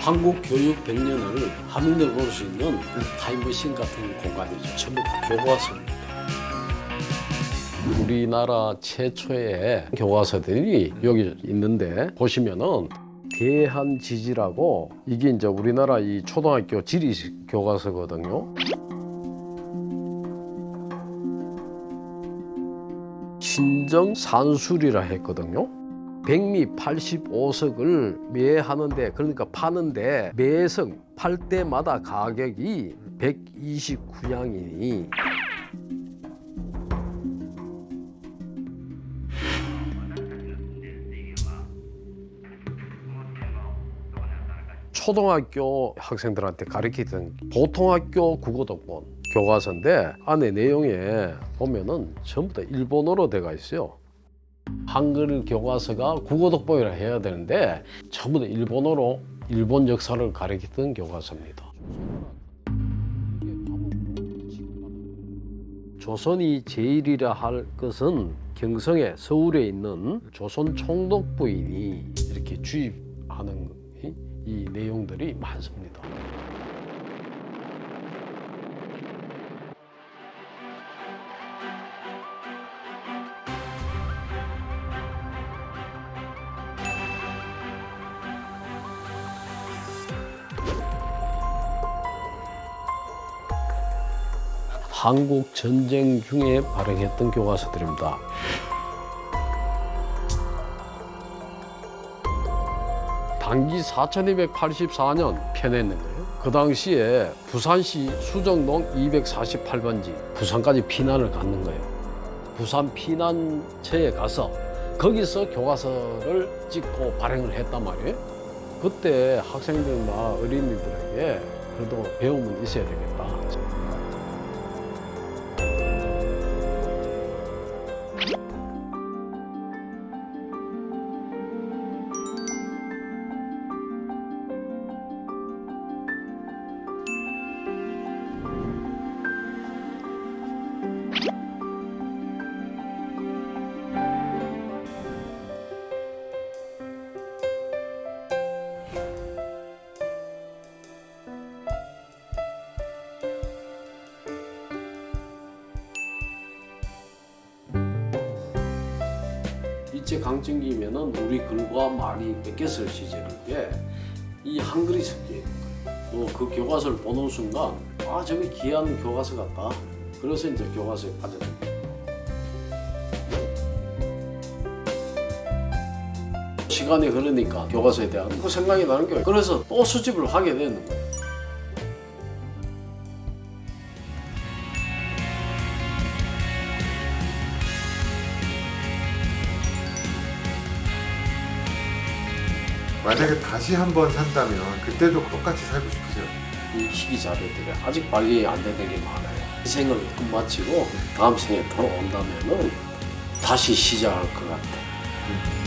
한국 교육 100년을 한눈에 볼 수 있는 타임머신 같은 공간이죠. 전부 다 교과서입니다. 우리나라 최초의 교과서들이 여기 있는데 보시면은 대한지지라고 이게 이제 우리나라 이 초등학교 지리 교과서거든요. 신정산술이라 했거든요. 백미 85석을 매하는데, 그러니까 파는데 매석 팔 때마다 가격이 129양이니 초등학교 학생들한테 가르치던 보통학교 국어독본 교과서인데 안에 내용에 보면은 전부 다 일본어로 되어 있어요. 한글 교과서가 국어독본이라 해야 되는데 전부 다 일본어로 일본 역사를 가르치던 교과서입니다. 조선이 제일이라 할 것은 경성에 서울에 있는 조선 총독 부인이 이렇게 주입하는 이 내용들이 많습니다. 한국 전쟁 중에 발행했던 교과서들입니다. 단기 4284년 펴냈는 거예요. 그 당시에 부산시 수정동 248번지 부산까지 피난을 갔는 거예요. 부산 피난처에 가서 거기서 교과서를 찍고 발행을 했단 말이에요. 그때 학생들이나 어린이들에게 그래도 배움은 있어야 되겠다. 일제강점기면은 우리 글과 말이 뺏겼을 시절인데 이 한글이 섞여 있는 거예요. 그 교과서를 보는 순간 아 저게 귀한 교과서 같다. 그래서 이제 교과서에 빠져듭니다. 시간이 흐르니까 교과서에 대한 그 생각이 나는 거예요. 그래서 또 수집을 하게 되는 거예요. 만약에 다시 한번 산다면 그때도 똑같이 살고 싶으세요? 이 희귀 자료들이 아직 관리 안 되는 게 많아요. 이 생을 끝마치고 다음 생에 돌아온다면은 다시 시작할 것 같아요.